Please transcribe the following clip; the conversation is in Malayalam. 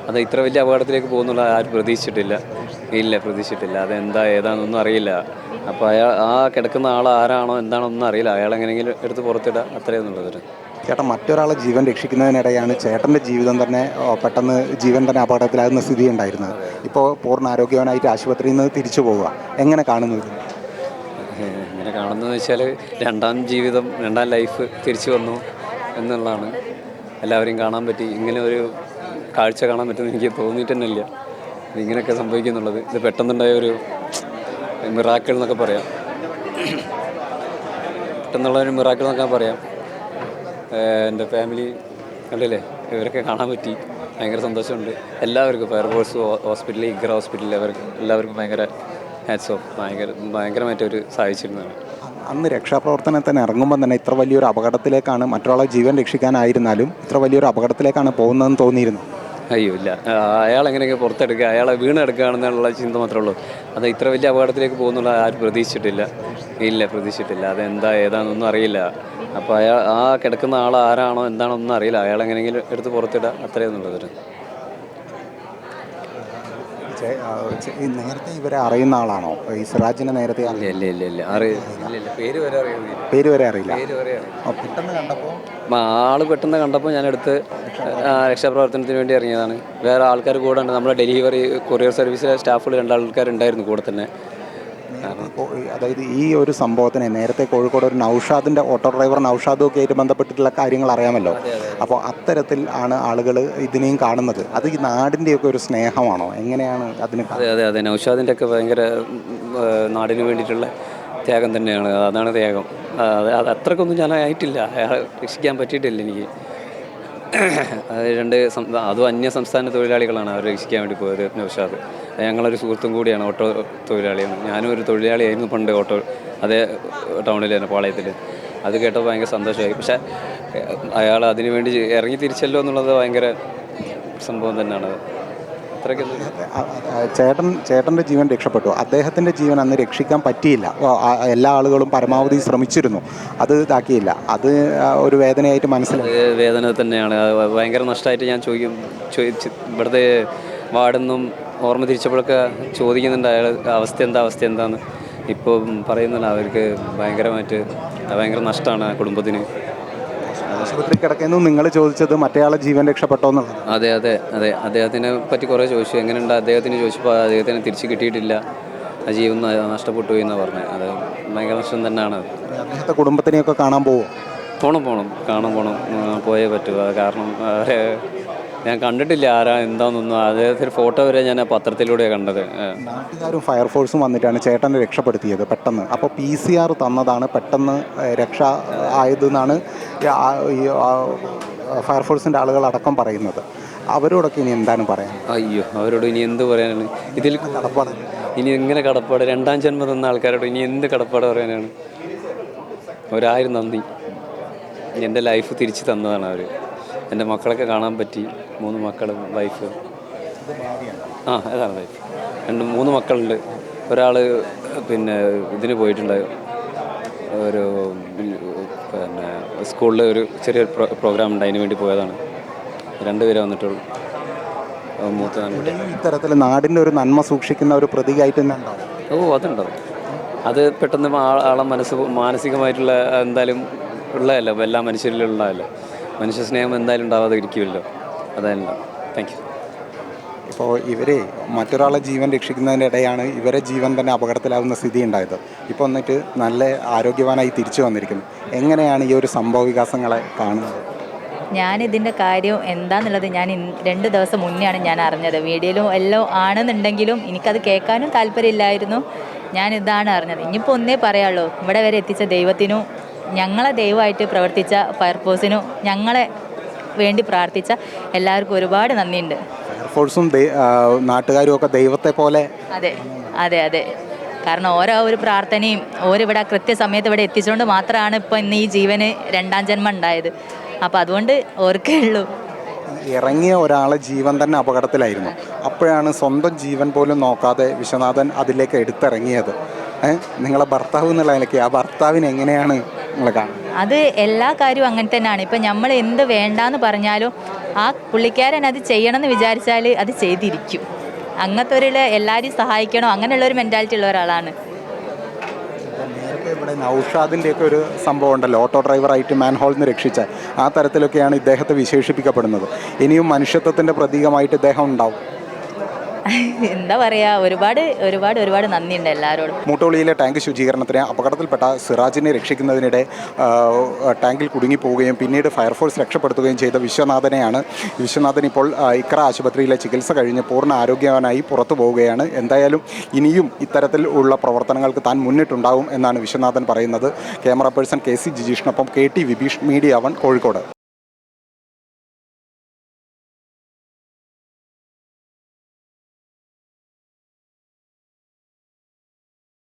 അത് ഇത്ര വലിയ അപകടത്തിലേക്ക് പോകുന്നുള്ള ആരും പ്രതീക്ഷിച്ചിട്ടില്ല. ഇല്ല, പ്രതീക്ഷിച്ചിട്ടില്ല. അതെന്താ ഏതാണെന്നൊന്നും അറിയില്ല. അപ്പോൾ ആ കിടക്കുന്ന ആൾ ആരാണോ എന്താണോന്നും അറിയില്ല. അയാൾ എങ്ങനെയെങ്കിലും എടുത്ത് പുറത്തിടുക, അത്രയൊന്നുള്ളത്. ചേട്ടൻ മറ്റൊരാളെ ജീവൻ രക്ഷിക്കുന്നതിനിടെയാണ് ചേട്ടൻ്റെ ജീവിതം തന്നെ പെട്ടെന്ന് ജീവൻ തന്നെ അപകടത്തിലാകുന്ന സ്ഥിതി ഉണ്ടായിരുന്നത്. ഇപ്പോൾ പൂർണ്ണ ആരോഗ്യവാനായിട്ട് ആശുപത്രിയിൽ നിന്ന് തിരിച്ചു പോവുക, എങ്ങനെ കാണുന്നു ഇത്? എങ്ങനെ കാണുന്നതെന്ന് വെച്ചാൽ രണ്ടാം ജീവിതം, രണ്ടാം ലൈഫ് തിരിച്ചു വന്നു എന്നുള്ളതാണ്. എല്ലാവരെയും കാണാൻ പറ്റി. ഇങ്ങനെ ഒരു കാഴ്ച കാണാൻ പറ്റുമെന്ന് എനിക്ക് തോന്നിയിട്ട് തന്നെ ഇല്ല. ഇങ്ങനെയൊക്കെ സംഭവിക്കുന്നുള്ളത് ഇത് പെട്ടെന്നുണ്ടായ ഒരു മിറാക്കിൾ എന്നൊക്കെ പറയാം. പെട്ടെന്നുള്ള ഒരു മിറാക്കിൾ എന്നൊക്കെ പറയാം. എൻ്റെ ഫാമിലി കണ്ടില്ലേ, ഇവരൊക്കെ കാണാൻ പറ്റി. ഭയങ്കര സന്തോഷമുണ്ട് എല്ലാവർക്കും. ഫയർഫോഴ്സ് ഹോസ്പിറ്റലിൽ, ഇഗ്ര ഹോസ്പിറ്റലിൽ എല്ലാവർക്കും ഭയങ്കര ഹാറ്റ്സ് ഓഫ്. ഭയങ്കരമായിട്ടൊരു സഹായിച്ചിരുന്നതാണ്. അന്ന് രക്ഷാപ്രവർത്തനത്തിന് ഇറങ്ങുമ്പോൾ തന്നെ ഇത്ര വലിയൊരു അപകടത്തിലേക്കാണ്, മറ്റൊരാളെ ജീവൻ രക്ഷിക്കാനായിരുന്നാലും ഇത്ര വലിയൊരു അപകടത്തിലേക്കാണ് പോകുന്നതെന്ന് തോന്നിയിരുന്നു? അയ്യോ ഇല്ല, അയാൾ എങ്ങനെയൊക്കെ പുറത്തെടുക്കുക, അയാളെ വീണെടുക്കുകയാണെന്നുള്ള ചിന്ത മാത്രമേ ഉള്ളൂ. അത് ഇത്ര വലിയ അപകടത്തിലേക്ക് പോകുന്നുള്ള ആരും പ്രതീക്ഷിച്ചിട്ടില്ല. ഇല്ല, പ്രതീക്ഷിച്ചിട്ടില്ല. അതെന്താ ഏതാണെന്നൊന്നും അറിയില്ല. അപ്പോൾ ആ കിടക്കുന്ന ആൾ ആരാണോ എന്താണോന്നും അറിയില്ല. അയാൾ എങ്ങനെയെങ്കിലും എടുത്ത് പുറത്തിടുക, അത്രയൊന്നുള്ളത്. നേരത്തെ ഇവരെ അറിയുന്ന ആളാണോ ഈ സിറാജിനെ? നേരത്തെ ഇല്ല ഇല്ല ഇല്ല ഇല്ല ഇല്ല, പേര് വരെ അറിയുന്നില്ല. പേര് വരെ അറിയില്ല. പേര് വരെ പെട്ടെന്ന് കണ്ടപ്പോൾ ആള് പെട്ടെന്ന് കണ്ടപ്പോൾ ഞാനെടുത്ത് രക്ഷാപ്രവർത്തനത്തിന് വേണ്ടി ഇറങ്ങിയതാണ്. വേറെ ആൾക്കാർ കൂടെ ഉണ്ട്. നമ്മുടെ ഡെലിവറി കൊറിയർ സർവീസിലെ സ്റ്റാഫുകൾ 2 ആൾക്കാരുണ്ടായിരുന്നു കൂടെ തന്നെ. അതായത് ഈ ഒരു സംഭവത്തിനെ നേരത്തെ കോഴിക്കോട് ഒരു നൗഷാദിൻ്റെ ഓട്ടോ ഡ്രൈവർ നൗഷാദും ഒക്കെ ആയിട്ട് ബന്ധപ്പെട്ടിട്ടുള്ള കാര്യങ്ങൾ അറിയാമല്ലോ. അപ്പോൾ അത്തരത്തിൽ ആണ് ആളുകൾ ഇതിനെയും കാണുന്നത്. അത് ഈ നാടിൻ്റെയൊക്കെ ഒരു സ്നേഹമാണോ, എങ്ങനെയാണ് അതിന്? അതെ അതെ അതെ, നൗഷാദിൻ്റെ ഒക്കെ ഭയങ്കര നാടിന് വേണ്ടിയിട്ടുള്ള ത്യാഗം തന്നെയാണ്. അതാണ് ത്യാഗം. അത് അത്രക്കൊന്നും ഞാൻ ആയിട്ടില്ല, അയാളെ രക്ഷിക്കാൻ പറ്റിയിട്ടില്ല എനിക്ക്. അത് അതും അന്യ സംസ്ഥാന തൊഴിലാളികളാണ് അവർ രക്ഷിക്കാൻ വേണ്ടി പോയത്. നൗഷാദ് ഞങ്ങളൊരു സുഹൃത്തും കൂടിയാണ്, ഓട്ടോ തൊഴിലാളിയാണ്. ഞാനും ഒരു തൊഴിലാളിയായിരുന്നു പണ്ട് അതേ ടൗണിൽ തന്നെ, പാളയത്തിൽ. അത് കേട്ടപ്പോൾ ഭയങ്കര സന്തോഷമായി. പക്ഷേ അയാൾ അതിനു വേണ്ടി ഇറങ്ങി തിരിച്ചല്ലോ എന്നുള്ളത് ഭയങ്കര സംഭവം തന്നെയാണ്. ചേട്ടൻ്റെ ജീവൻ രക്ഷപ്പെട്ടു, അദ്ദേഹത്തിൻ്റെ ജീവൻ അന്ന് രക്ഷിക്കാൻ പറ്റിയില്ല. എല്ലാ ആളുകളും പരമാവധി ശ്രമിച്ചിരുന്നു, അത് ഇതാക്കിയില്ല. അത് ഒരു വേദനയായിട്ട് മനസ്സിലായി. വേദന തന്നെയാണ്, ഭയങ്കര നഷ്ടമായിട്ട് ഞാൻ ഇവിടുത്തെ വാർഡെന്നും ഓർമ്മ തിരിച്ചപ്പോഴൊക്കെ ചോദിക്കുന്നുണ്ട് അയാൾ അവസ്ഥ എന്താന്ന്. ഇപ്പോൾ പറയുന്നില്ല. അവർക്ക് ഭയങ്കര നഷ്ടമാണ് കുടുംബത്തിന്. ആശുപത്രി കിടക്കുന്നു നിങ്ങൾ ചോദിച്ചത് മറ്റേയാളെ ജീവൻ രക്ഷപ്പെട്ടോ എന്നുള്ളത്. അതെ അതെ അതെ, അദ്ദേഹത്തിനെ പറ്റി കുറേ ചോദിച്ചു. എങ്ങനെയുണ്ട് അദ്ദേഹത്തിന് ചോദിച്ചപ്പോൾ അദ്ദേഹത്തിന് തിരിച്ച് കിട്ടിയിട്ടില്ല, ആ ജീവൻ നഷ്ടപ്പെട്ടു എന്നാണ് പറഞ്ഞത്. അത് ഭയങ്കര നഷ്ടം തന്നെയാണ്. അദ്ദേഹത്തെ കുടുംബത്തിനെയൊക്കെ കാണാൻ പോവും? പോകണം, പോയേ പറ്റൂ. കാരണം ഞാൻ കണ്ടിട്ടില്ല ആരാ എന്താണെന്നൊന്നും. അദ്ദേഹത്തിന് ഫോട്ടോ വരെ ഞാൻ പത്രത്തിലൂടെയാണ് കണ്ടത്. നാട്ടുകാരും ഫയർഫോഴ്സും വന്നിട്ടാണ് ചേട്ടനെ രക്ഷപ്പെടുത്തിയത് പെട്ടെന്ന്. അപ്പോൾ PCR തന്നതാണ് പെട്ടെന്ന് രക്ഷ ആയതെന്നാണ് ഫയർഫോഴ്സിൻ്റെ ആളുകൾ അടക്കം പറയുന്നത്. അവരോടൊക്കെ ഇനി എന്താണ് പറയാൻ? അയ്യോ, അവരോട് ഇനി എന്ത് പറയാനാണ്? ഇതിൽ കടപ്പാട് ഇനി എങ്ങനെ കടപ്പാട്? 2ാം ജന്മം തന്ന ആൾക്കാരോട് ഇനി എന്ത് കടപ്പാട് പറയാനാണ്? 1000 നന്ദി. എൻ്റെ ലൈഫ് തിരിച്ചു തന്നതാണ് അവർ. എൻ്റെ മക്കളൊക്കെ കാണാൻ പറ്റി. 3 മക്കളും വൈഫ്. അതാണ് വൈഫ്. 3 മക്കളുണ്ട്. ഒരാൾ ഇതിന് പോയിട്ടുണ്ട്, ഒരു സ്കൂളിൽ ഒരു ചെറിയൊരു പ്രോഗ്രാം ഉണ്ട്, അതിന് വേണ്ടി പോയതാണ്. 2 പേരെ വന്നിട്ടുള്ളൂ. ഇത്തരത്തിൽ നാടിൻ്റെ ഒരു നന്മ സൂക്ഷിക്കുന്ന ഒരു പ്രതീകമായിട്ട് തന്നെ ഉണ്ടാവും. അതുണ്ടാവും. അത് പെട്ടെന്ന് ആളെ മാനസികമായിട്ടുള്ള എന്തായാലും ഉള്ളതല്ല, എല്ലാ മനുഷ്യരിലും ഉള്ളതല്ല. മനുഷ്യ സ്നേഹം എന്തായാലും ഉണ്ടാവാതെ ഇരിക്കുമല്ലോ, അതായാലും. Thank you. ഇപ്പോൾ ഇവരെ മറ്റൊരാളെ ജീവൻ രക്ഷിക്കുന്നതിൻ്റെ ഇടയാണ് ഇവരെ ജീവൻ തന്നെ അപകടത്തിലാവുന്ന സ്ഥിതി ഉണ്ടായത്. ഇപ്പോൾ എന്നിട്ട് നല്ല ആരോഗ്യവാനായി തിരിച്ചു വന്നിരിക്കുന്നു. എങ്ങനെയാണ് ഈ ഒരു സംഭവ വികാസങ്ങളെ കാണുന്നത്? ഞാനിതിൻ്റെ കാര്യം എന്താണെന്നുള്ളത് ഞാൻ 2 ദിവസം മുന്നെയാണ് ഞാൻ അറിഞ്ഞത്. വീഡിയോയിലും എല്ലാം ആണെന്നുണ്ടെങ്കിലും എനിക്കത് കേൾക്കാനും താല്പര്യമില്ലായിരുന്നു. ഞാനിതാണ് അറിഞ്ഞത്. ഇനിയിപ്പോൾ ഒന്നേ പറയാനുള്ളൂ, ഇവിടെ വരെ എത്തിച്ച ദൈവത്തിനും, ഞങ്ങളെ ദൈവമായിട്ട് പ്രവർത്തിച്ച ഫയർഫോഴ്സിനും, ഞങ്ങളെ വേണ്ടി പ്രാർത്ഥിച്ച എല്ലാവർക്കും ഒരുപാട് നന്ദിയുണ്ട്. ഫയർഫോഴ്സും നാട്ടുകാരും ഒക്കെ ദൈവത്തെ പോലെ. അതെ അതെ അതെ, കാരണം ഓരോ ഒരു പ്രാർത്ഥനയും ഓരിവിടെ കൃത്യസമയത്ത് ഇവിടെ എത്തിച്ചുകൊണ്ട് മാത്രമാണ് ഇപ്പോൾ ഇന്ന് ഈ ജീവന് 2ാം ജന്മം ഉണ്ടായത്. അപ്പോൾ അതുകൊണ്ട് ഓർക്കേ ഉള്ളൂ. ഇറങ്ങിയ ഒരാളെ ജീവൻ തന്നെ അപകടത്തിലായിരുന്നു. അപ്പോഴാണ് സ്വന്തം ജീവൻ പോലും നോക്കാതെ വിശ്വനാഥൻ അതിലേക്ക് എടുത്തിറങ്ങിയത്. നിങ്ങളെ ഭർത്താവ് എന്നുള്ള നിലയ്ക്ക് ആ ഭർത്താവിന് എങ്ങനെയാണ് നിങ്ങൾ കാണുന്നത്? അത് എല്ലാ കാര്യവും അങ്ങനെ തന്നെയാണ്. ഇപ്പം നമ്മൾ എന്ത് വേണ്ടാന്ന് പറഞ്ഞാലും ആ പുള്ളിക്കാരൻ അത് ചെയ്യണമെന്ന് വിചാരിച്ചാൽ അത് ചെയ്തിരിക്കും. അങ്ങനത്തെ ഒരു എല്ലാവരെയും സഹായിക്കണം അങ്ങനെയുള്ള ഒരു മെൻറ്റാലിറ്റി ഉള്ള ഒരാളാണ്. നേരത്തെ ഇവിടെ നൗഷാദിൻ്റെയൊക്കെ ഒരു സംഭവം ഉണ്ടല്ലോ, ഓട്ടോ ഡ്രൈവറായിട്ട് മാൻഹോളിൽ നിന്ന് രക്ഷിച്ച ആ തരത്തിലൊക്കെയാണ് ഇദ്ദേഹത്തെ വിശേഷിപ്പിക്കപ്പെടുന്നത്. ഇനിയും മനുഷ്യത്വത്തിൻ്റെ പ്രതീകമായിട്ട് ഇദ്ദേഹം ഉണ്ടാവും. എന്താ പറയുക, ഒരുപാട് നന്ദിയുണ്ട് എല്ലാവരോടും. മൂട്ടോളിയിലെ ടാങ്ക് ശുചീകരണത്തിന് അപകടത്തിൽപ്പെട്ട സിറാജിനെ രക്ഷിക്കുന്നതിനിടെ ടാങ്കിൽ കുടുങ്ങിപ്പോവുകയും പിന്നീട് ഫയർഫോഴ്സ് രക്ഷപ്പെടുത്തുകയും ചെയ്ത വിശ്വനാഥൻ ഇപ്പോൾ ഇക്ര ആശുപത്രിയിലെ ചികിത്സ കഴിഞ്ഞ് പൂർണ്ണ ആരോഗ്യവാനായി പുറത്തു പോവുകയാണ്. എന്തായാലും ഇനിയും ഇത്തരത്തിൽ ഉള്ള പ്രവർത്തനങ്ങൾക്ക് താൻ മുന്നിട്ടുണ്ടാവും എന്നാണ് വിശ്വനാഥൻ പറയുന്നത്. Camera person KC ജിജീഷിനൊപ്പം KT Vibeesh, media 1 Kozhikode.